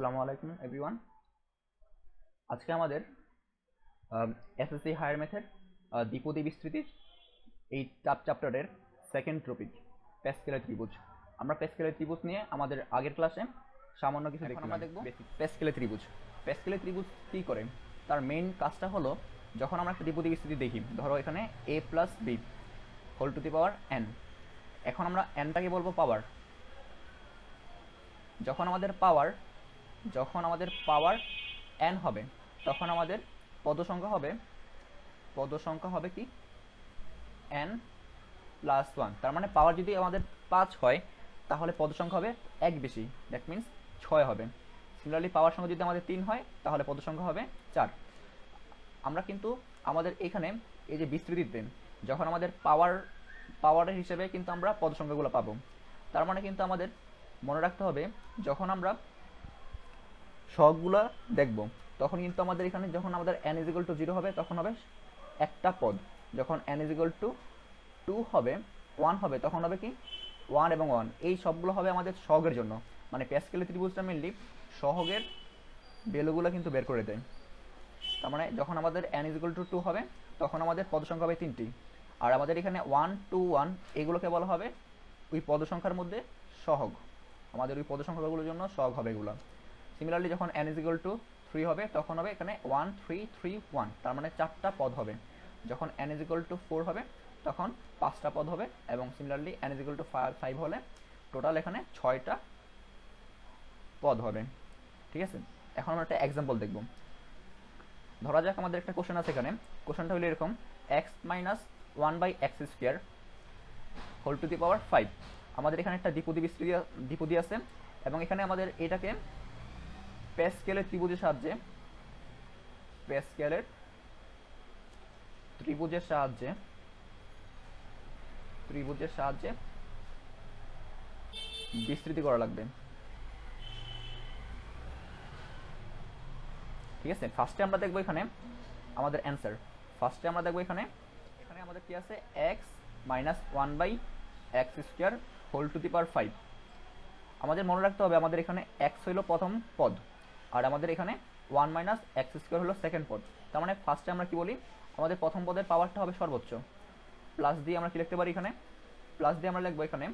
আসসালামু আলাইকুম এভরিওয়ান। আজকে আমাদের এসএসসি হায়ার ম্যাথের দ্বিপদী বিস্তৃতির এই চ্যাপ্টারের সেকেন্ড টপিক প্যাসকেলের ত্রিভুজ। আমরা প্যাসকেলের ত্রিভুজ নিয়ে আমাদের আগের ক্লাসে সামান্য কিছু দেখলাম। আমরা দেখব প্যাসকেলের ত্রিভুজ। প্যাসকেলের ত্রিভুজ কী করে, তার মেইন কাজটা হলো যখন আমরা একটা দ্বিপদী বিস্তৃতি দেখি, ধরো এখানে a plus B whole to the power n। এখন আমরা nটাকে বলবো পাওয়ার। যখন আমাদের পাওয়ার n হবে তখন আমাদের পদ সংখ্যা হবে কি n প্লাস 1। তার মানে পাওয়ার যদি আমাদের 5 হয় তাহলে পদ সংখ্যা হবে এক বেশি, দ্যাট মিন্স 6 হবে। সিমিলারলি পাওয়ার সংখ্যা যদি আমাদের 3 হয় তাহলে পদ সংখ্যা হবে 4। আমরা কিন্তু আমাদের এখানে এই যে বিস্তৃতিতে যখন আমাদের পাওয়ারের হিসেবে কিন্তু আমরা পদ সংখ্যাগুলো পাবো। তার মানে কিন্তু আমাদের মনে রাখতে হবে যখন আমরা সহগগুলো দেখব তখন কিন্তু আমাদের এখানে যখন আমাদের n = 0 হবে তখন হবে একটা পদ, যখন n = 2 হবে 1 হবে তখন হবে কি 1 এবং 1। এই সবগুলো হবে আমাদের সহগের জন্য, মানে প্যাসকেলের ত্রিভুজটা মেনলি সহগের ভ্যালুগুলো কিন্তু বের করে দেয়। তার মানে যখন আমাদের n = 2 হবে তখন আমাদের পদ সংখ্যা হবে 3টি, আর আমাদের এখানে 1 2 1 এগুলোকে বলা হবে ওই পদ সংখ্যার মধ্যে সহগ। আমাদের ওই পদ সংখ্যাগুলোর জন্য সহগ হবে এগুলো। সিমিলারলি যখন n = 3 হবে তখন হবে এখানে 1 3 3 1, তার মানে 4টা পদ হবে। যখন n = 4 হবে তখন 5টা পদ হবে, এবং সিমিলারলি n = 5 হলে টোটাল এখানে 6টা পদ হবে। ঠিক আছে, এখন আমরা একটা এক্সাম্পল দেখব। ধরা যাক আমাদের একটা কোশ্চেন আছে, এখানে কোশ্চেনটা হলো এরকম x - 1/x² whole to the power 5। আমাদের এখানে একটা দ্বিপদী আছে, এবং এখানে আমাদের এটাকে প্যাসকেলের ত্রিভুজের সাহায্যে বিস্তৃতি করা লাগবে। ঠিক আছে, ফার্স্টে আমরা দেখবো এখানে আমাদের অ্যান্সার। এখানে আমাদের কি আছে x - 1/x² whole to the power 5। আমাদের মনে রাখতে হবে আমাদের এখানে x হলো প্রথম পদ, আর আমাদের এখানে 1 - x² হলো সেকেন্ড পদ। তার মানে ফার্স্টে আমরা কি বলি, আমাদের প্রথম পদের পাওয়ারটা হবে সর্বোচ্চ, প্লাস দিয়ে আমরা কি লিখতে পারি, এখানে প্লাস দিয়ে আমরা লিখবো। এখানে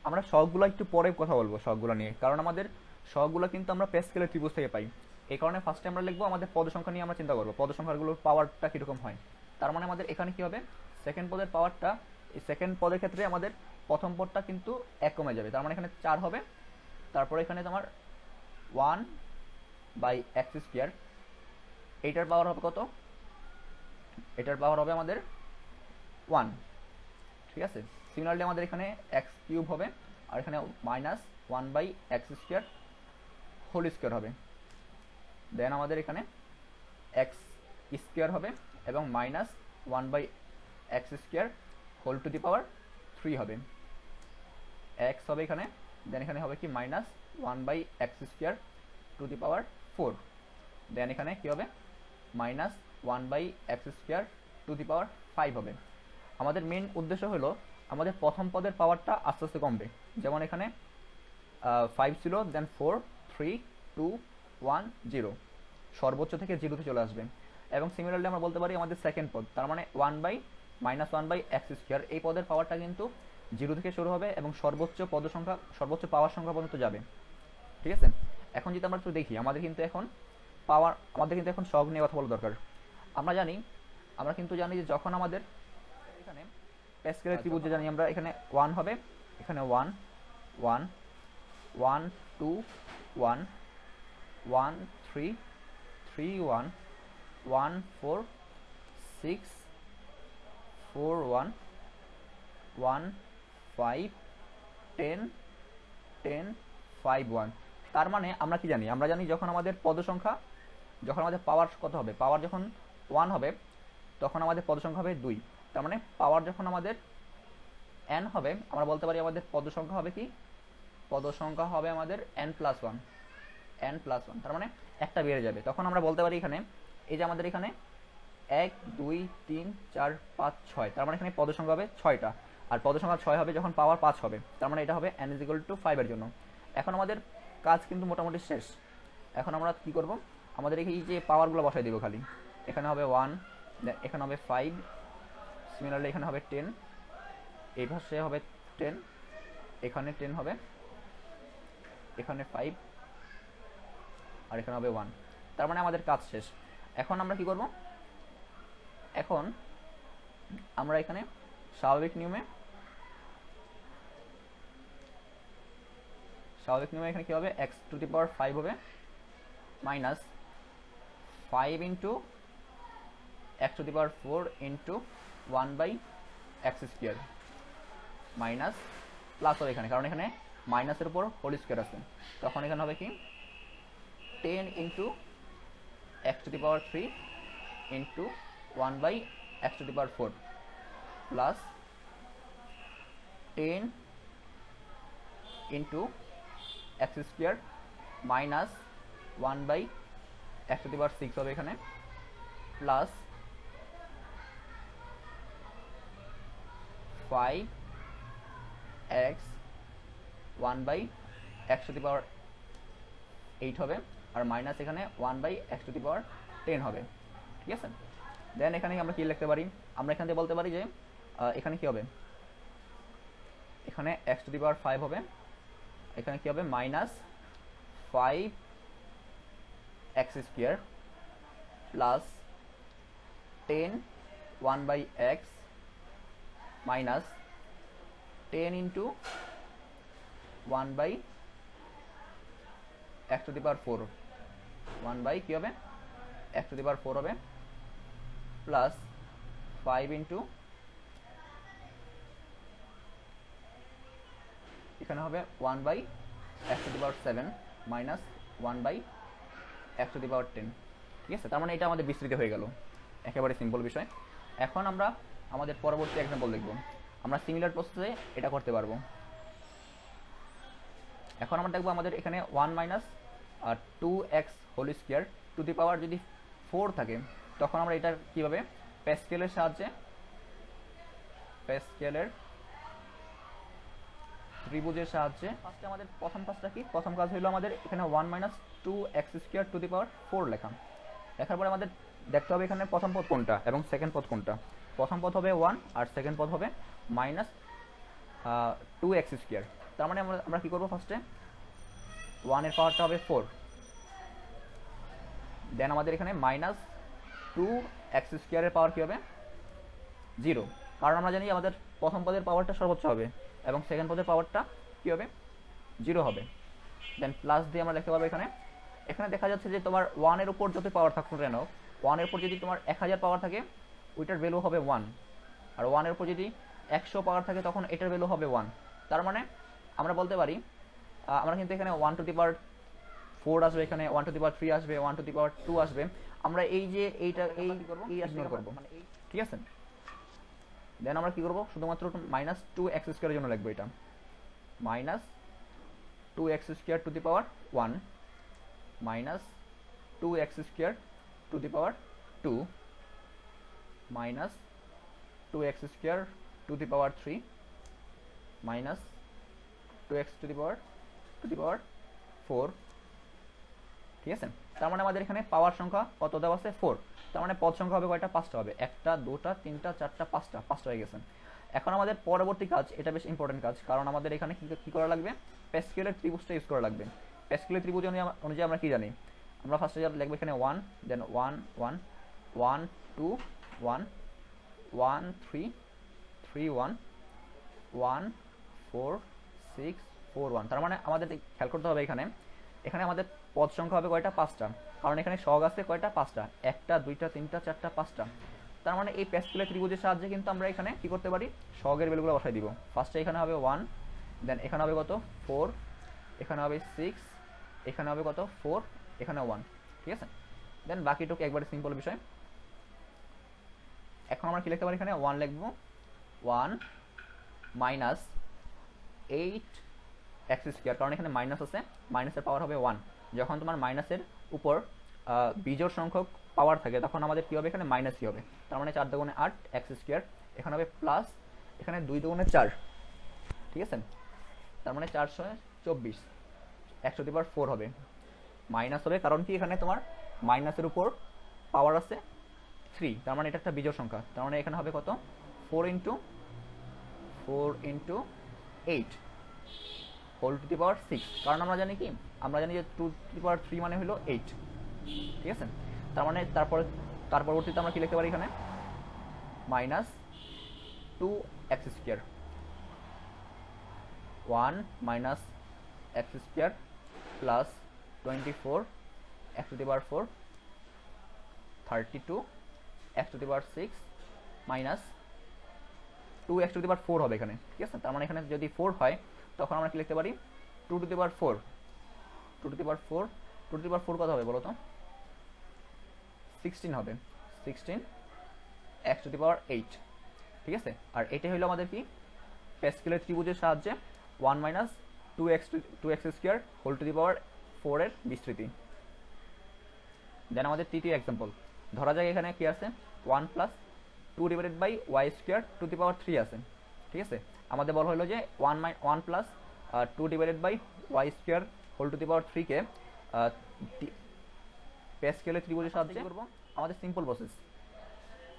আমরা সহগগুলো একটু পরে কথা বলবো সহগগুলো নিয়ে, কারণ আমাদের সহগগুলো কিন্তু আমরা প্যাসকেলের ত্রিভুজ থেকে পাই। এই কারণে ফার্স্টে আমরা লিখবো আমাদের পদ সংখ্যা নিয়ে আমরা চিন্তা করবো, পদ সংখ্যাগুলোর পাওয়ারটা কীরকম হয়। তার মানে আমাদের এখানে কি হবে, সেকেন্ড পদের পাওয়ারটা, এই সেকেন্ড পদের ক্ষেত্রে আমাদের প্রথম পদটা কিন্তু 1 কমে যাবে, তার মানে এখানে 4 হবে। তারপরে এখানে তোমার 1/x², এইটার পাওয়ার হবে কত, এটার পাওয়ার হবে আমাদের 1। ঠিক আছে, সিমিলারলি আমাদের এখানে x³ হবে, আর এখানে -1/x² হোল স্কোয়ার হবে। দেন আমাদের এখানে x² হবে এবং -1/x² whole to the power 3 হবে। x হবে এখানে, দেন এখানে হবে কি -1/x² টু দি পাওয়ার 4। দেন এখানে কি হবে -1/x² টু দি পাওয়ার 5 হবে। আমাদের মেন উদ্দেশ্য হলো আমাদের প্রথম পদের পাওয়ারটা আস্তে আস্তে কমবে। যেমন এখানে 5 ছিল, দেন 4 3 2 1 0, সর্বোচ্চ থেকে 0তে চলে আসবে। এবং সিমিলারলি আমরা বলতে পারি আমাদের সেকেন্ড পদ, তার মানে 1/-1/x², এই পদের পাওয়ারটা কিন্তু 0 থেকে শুরু হবে এবং সর্বোচ্চ পাওয়ার সংখ্যা পর্যন্ত যাবে। ঠিক আছে, এখন যদি আমরা একটু দেখি আমাদের কিন্তু এখন সহগ নিয়ে কথা বলা দরকার। আমরা কিন্তু জানি যে যখন আমাদের এখানে প্যাসকেলের ত্রিভুজে জানি আমরা এখানে 1 হবে, এখানে 1 1 1 2 1 1 3 3 1 1 4 6 4 1 1 5 10 10 5 1। তার মানে আমরা কি জানি, আমরা জানি যখন আমাদের পাওয়ার কত হবে, পাওয়ার যখন 1 হবে তখন আমাদের পদ সংখ্যা হবে 2। তার মানে পাওয়ার যখন আমাদের n হবে আমরা বলতে পারি আমাদের পদ সংখ্যা হবে কি, পদ সংখ্যা হবে আমাদের n প্লাস 1। তার মানে একটা বেড়ে যাবে, তখন আমরা বলতে পারি এখানে এই যে আমাদের এখানে 1 2 3 4 5 6, তার মানে এখানে পদ সংখ্যা হবে 6টা, আর পদ সংখ্যা 6 হবে যখন পাওয়ার 5 হবে, তার মানে এটা হবে n = 5 এর জন্য। এখন আমাদের কাজ কিন্তু মোটামুটি শেষ। এখন আমরা কি করব, আমাদের এই যে পাওয়ারগুলো বসাই দিব খালি। এখানে হবে 1, এখানে হবে 5, সিমিলারলি এখানে হবে 10, এই পাশে হবে 10, এখানে 10 হবে, এখানে 5, আর এখানে হবে 1। তার মানে আমাদের কাজ শেষ। এখন আমরা কি করব, এখন আমরা এখানে স্বাভাবিক নিয়মে এখানে কি হবে, x⁵ হবে minus 5 into x⁴ into 1/x² minus plus হবে এখানে, কারণ এখানে মাইনাসের উপর হোল স্কোয়ার আছে, তখন এখানে হবে কি 10 into x⁵ into 1/x⁴ plus 10 into x² minus 1/x⁶ হবে এখানে, প্লাস 5x 1/x⁸ হবে, আর মাইনাস এখানে 1/x⁻10 হবে। ঠিক আছে, দেন এখানে আমরা কি লিখতে পারি, আমরা এখান থেকে বলতে পারি যে এখানে কি হবে, এখানে x⁵ হবে, এখানে কি হবে minus 5x² plus 10 1/x minus 10 into 1/x⁴ 1 কি হবে x⁴ হবে, প্লাস 5 ইন্টু এখানে হবে 1/x⁷ মাইনাস 1/x⁻10। ঠিক আছে, তার মানে এটা আমাদের বিস্তৃত হয়ে গেল, একেবারে সিম্পল বিষয়। এখন আমরা আমাদের পরবর্তী এক্সাম্পল দেখব, আমরা সিমিলার প্রসেসে এটা করতে পারবো। এখন আমরা দেখবো আমাদের এখানে 1 minus 2x whole square to the power যদি 4 থাকে, তখন আমরা এটা কীভাবে প্যাসকেলের সাহায্যে, প্যাসকেলের ত্রিভুজের সাহায্যে, ফার্স্টে আমাদের প্রথম কাজটা কি, প্রথম কাজ হলো আমাদের এখানে 1 minus 2x² to the power 4 লেখার পরে আমাদের দেখতে হবে এখানে প্রথম পদ কোনটা এবং সেকেন্ড পদ কোনটা। প্রথম পদ হবে 1 আর সেকেন্ড পদ হবে মাইনাস 2x²। তার মানে আমরা কি করবো, ফার্স্টে 1 এর পাওয়ারটা হবে 4, দেন আমাদের এখানে মাইনাস 2x² এর পাওয়ার কি হবে 0, কারণ আমরা জানি আমাদের প্রথম পদের পাওয়ারটা সর্বোচ্চ হবে এবং সেকেন্ড পদের পাওয়ারটা কি হবে 0 হবে। দেন প্লাস দিয়ে আমরা লিখতে পারবো এখানে, এখানে দেখা যাচ্ছে যে তোমার 1 এর উপর যত পাওয়ার থাকুক কেন, 1 এর উপর যদি তোমার 1000 পাওয়ার থাকে ওইটার ভ্যালু হবে 1, আর 1 এর উপর যদি 100 পাওয়ার থাকে তখন এটার ভ্যালু হবে 1। তার মানে আমরা বলতে পারি আমরা কিন্তু এখানে 1 টু দি পাওয়ার 4 আসবে, এখানে 1 টু দি পাওয়ার 3 আসবে, 1 টু দি পাওয়ার 2 আসবে, আমরা এই যে এইটা এই ইগনোর করব। ঠিক আছে, দেন আমরা কি করব, শুধুমাত্র মাইনাস 2x² এর জন্য লিখবো, এটা minus 2x² to the power 1 minus 2x² to the power 2 minus 2x² to the power 3 minus 2x to the power 4। ঠিক আছে, তার মানে আমাদের এখানে পাওয়ার সংখ্যা কত দেওয়া আছে 4, তার মানে পদ সংখ্যা হবে কয়টা, 5টা হবে, 1টা 2টা 3টা 4টা 5টা হয়ে গেছে। এখন আমাদের পরবর্তী কাজ, এটা বেশ ইম্পর্টেন্ট কাজ, কারণ আমাদের এখানে কি করা লাগবে, প্যাসকেলের ত্রিভুজটা ইউজ করা লাগবে। প্যাসকেলের ত্রিভুজ অনুযায়ী আমরা কি জানি, আমরা ফার্স্টে লিখবো এখানে 1, দেন 1 1 1 2 1 1 3 3 1 1 4 6 4 1। তার মানে আমাদের খেয়াল করতে হবে এখানে আমাদের পদ সংখ্যা হবে কয়টা, 5টা, কারণ এখানে সহগ আছে কয়টা, 5টা, 1টা 2টা 3টা 4টা 5টা। তার মানে এই প্যাসকেলের ত্রিভুজের সাহায্যে কিন্তু আমরা এখানে কি করতে পারি, সহগের ভ্যালুগুলো বসাই দিব। ফার্স্টে এখানে হবে 1, দেন এখানে হবে কত 4, এখানে হবে 6, এখানে হবে কত 4, এখানে 1। ঠিক আছে, দেন বাকিটুকু একবারে সিম্পল বিষয়। এখন আমরা কি লিখতে পারি, এখানে 1 লিখবো, 1 মাইনাস 8x², কারণ এখানে মাইনাস আছে, মাইনাসের পাওয়ার হবে 1। যখন তোমার মাইনাসের উপর বিজোড় সংখ্যক পাওয়ার থাকে তখন আমাদের কি হবে, এখানে মাইনাসই হবে। তার মানে 4 দুগুণে 8x², এখানে হবে প্লাস, এখানে 2 দুগুণে 4। ঠিক আছে, তার মানে 424 1/4 হবে। মাইনাস হবে, কারণ কি এখানে তোমার মাইনাসের উপর পাওয়ার আছে 3, তার মানে এটা একটা বিজোড় সংখ্যা, তার মানে এখানে হবে কত 4 into 8 whole to the power 6, কারণ আমরা জানি কি, আমরা জানি যে 2 টু দি পাওয়ার 3 মানে হলো 8, ঠিক আছে। তার মানে তার পরবর্তীতে আমরা কি লিখতে পারি এখানে minus 2x² 1 minus x² plus 24 x to the power 4 32 x to the power 6 minus 2x to the power 4 হবে এখানে, ঠিক আছে। তার মানে এখানে যদি 4 হয় তখন আমরা কি লিখতে পারি 2 to the power 4 2 to the power 4 2 to the power 4 কত হবে বলো তো 16 হবে, 16 x টু দি পাওয়ার 8, ঠিক আছে। আর এটাই হলো আমাদের কি প্যাসকেলের ত্রিভুজের সাহায্যে 1 minus 2x² whole to the power 4 এর বিস্তৃতি। দেন আমাদের তৃতীয় এক্সাম্পল, ধরা যাক এখানে কি আছে 1 plus 2 divided by y² to the power 3 আছে, ঠিক আছে। আমাদের বলা হলো যে 1 plus 2 divided by y² whole to the power 3 কে প্যাসকেলের ত্রিভুজের সাহায্যে করব। আমাদের সিম্পল প্রসেস,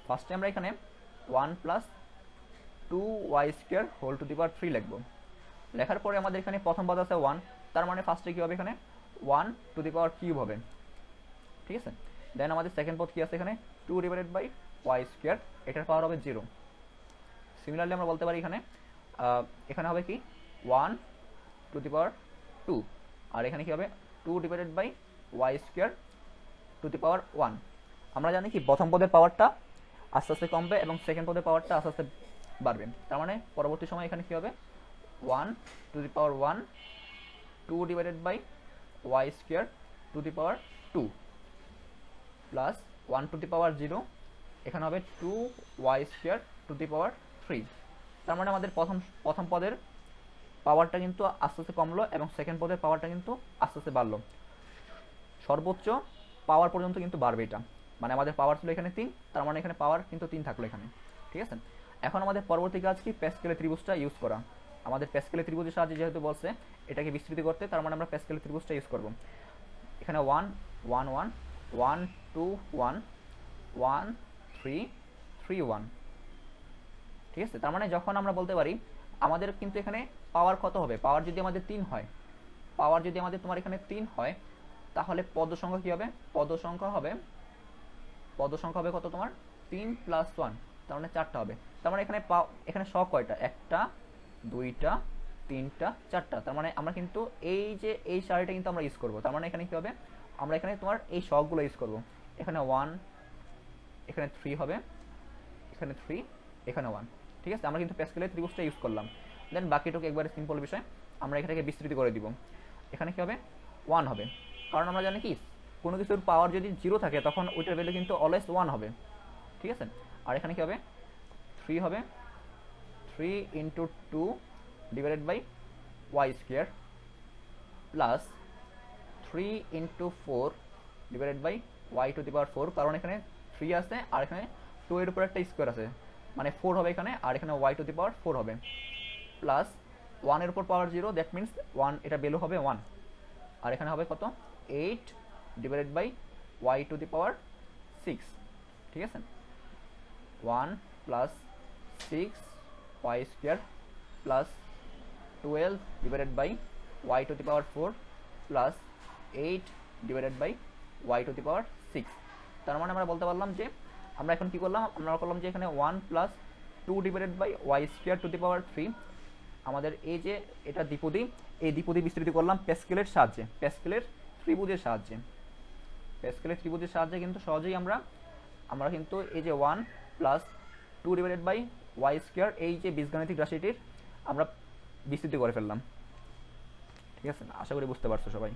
ফার্স্টে আমরা এখানে 1 plus 2y² whole to the power 3 লিখব। লেখার পরে আমাদের এখানে প্রথম পদ আছে 1, তার মানে ফার্স্টে কি হবে এখানে 1 টু দি পাওয়ার কিউব হবে, ঠিক আছে। দেন আমাদের সেকেন্ড পদ কি আছে এখানে 2 ডিভাইডেড বাই y², এটার পাওয়ার হবে 0। সিমিলারলি আমরা বলতে পারি এখানে হবে কি 1 টু দি পাওয়ার 2, আর এখানে কি হবে 2 divided by y² to the power 1। আমরা জানি কি প্রথম পদের পাওয়ারটা আস্তে আস্তে কমবে এবং সেকেন্ড পদের পাওয়ারটা আস্তে আস্তে বাড়বে, তার মানে পরবর্তী সময় এখানে কি হবে 1 to the power 1 2 divided by y² to the power 2 plus 1 to the power 0, এখানে হবে 2y² টু দি পাওয়ার 3। তার মানে আমাদের প্রথম পদের পাওয়ারটা কিন্তু আস্তে আস্তে কমলো এবং সেকেন্ড পদের পাওয়ারটা কিন্তু আস্তে আস্তে বাড়লো, সর্বোচ্চ পাওয়ার পর্যন্ত কিন্তু বাড়বে এটা, মানে আমাদের পাওয়ার ছিল এখানে 3, তার মানে এখানে পাওয়ার কিন্তু 3 থাকলো এখানে, ঠিক আছে। এখন আমাদের পরবর্তী কাজ কি প্যাসকেলের ত্রিভুজটা ইউজ করা। আমাদের প্যাসকেলের ত্রিভুজের সাহায্যে যেহেতু বলছে এটাকে বিস্তৃতি করতে, তার মানে আমরা প্যাসকেলের ত্রিভুজটা ইউজ করব। এখানে 1 1 1 1 2 1 1 3 3 1, ঠিক আছে। তার মানে যখন আমরা বলতে পারি আমাদের কিন্তু এখানে পাওয়ার কত হবে, পাওয়ার যদি আমাদের 3 হয়, পাওয়ার যদি আমাদের তোমার এখানে 3 হয়, তাহলে পদ সংখ্যা কি হবে, পদ সংখ্যা হবে কত তোমার 3 প্লাস 1, তার মানে 4টা হবে। তার মানে এখানে সব কয়টা, 1টা 2টা 3টা 4টা, তার মানে আমরা কিন্তু এই সারিটা কিন্তু আমরা ইউজ করব। তার মানে এখানে কি হবে, আমরা এখানে তোমার এই সবগুলো ইউজ করব। এখানে 1, এখানে 3 হবে, এখানে 3, এখানে 1, ঠিক আছে। আমরা কিন্তু প্যাসকেলের ত্রিভুজটা ইউজ করলাম। দেন বাকিটুকু একবারে সিম্পল বিষয়, আমরা এখানে বিস্তৃতি করে দিব। এখানে কি হবে 1 হবে, কারণ আমরা জানি কি কোনো কিছুর পাওয়ার যদি 0 থাকে তখন ওইটার ভ্যালু কিন্তু অলওয়েজ 1 হবে, ঠিক আছে। আর এখানে কি হবে 3 হবে, 3 into 2 divided by y² plus 3 into 4 divided by y to the power 4, কারণ এখানে 3 আছে আর এখানে 2 এর উপর একটা স্কোয়ার আছে, মানে 4 হবে এখানে, আর এখানে y টু দি পাওয়ার 4 হবে, প্লাস 1 এর উপর পাওয়ার 0, দ্যাট মিনস 1, এটা ভ্যালু হবে 1, আর এখানে হবে কত 8 divided by y to the power 6, ঠিক আছে। 1 plus 6y² plus 12 divided by y to the power 4 plus 8 divided by y to the power 6। তার মানে আমরা বলতে পারলাম যে আমরা এখন কি করলাম, আমরা করলাম যে এখানে 1 plus 2 divided by y² to the power 3, আমাদের এই যে এটা দ্বিপদী, এই দ্বিপদী বিস্তৃতি করলাম প্যাসকেলের সাহায্যে, প্যাসকেলের ত্রিভুজের সাহায্যে। প্যাসকেলের ত্রিভুজের সাহায্যে কিন্তু সহজেই আমরা কিন্তু এই যে 1 প্লাস 2 ডিভাইডেড বাই y² এই যে বীজগাণিতিক রাশিটির আমরা বিস্তৃতি করে ফেললাম, ঠিক আছে। আশা করি বুঝতে পারছো সবাই।